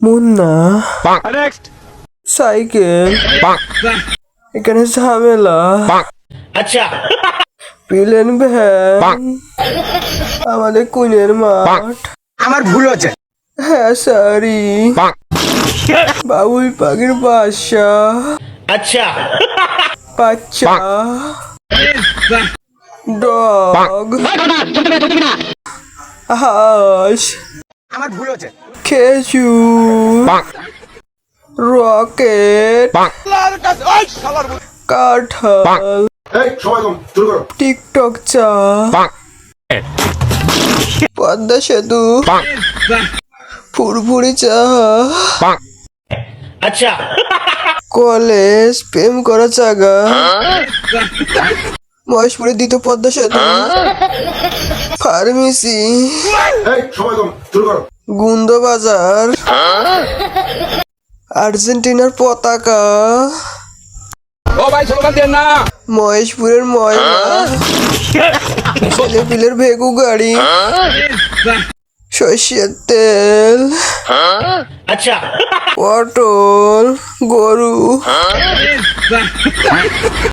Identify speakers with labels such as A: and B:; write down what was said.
A: Munna cycle এখানে ঝামেলা
B: আচ্ছা
A: প্লেন ভ্যান আমাদের কুইনের মাঠ
B: আমার ভুল হচ্ছে
A: হ্যাঁ সারি বাবুই পাখির বাসা
B: আচ্ছা
A: বাচ্চা ডগ হাঁস
B: আমার ভুল হচ্ছে
A: খেজুর রকেট কাঁঠাল টিকটক চা পদ্মা সেতু ফুরফুরি চা
B: আচ্ছা
A: কলেজ প্রেম করা জায়গা মহেশপুরের দ্বিতীয় পদ্মা সেতু ফার্মেসি গুন্দ বাজার আর্জেন্টিনার পতাকা মহেশপুরের ময়না ছেলেপিলের ভেগু গাড়ি সর্ষের তেল
B: আচ্ছা
A: পটল গরু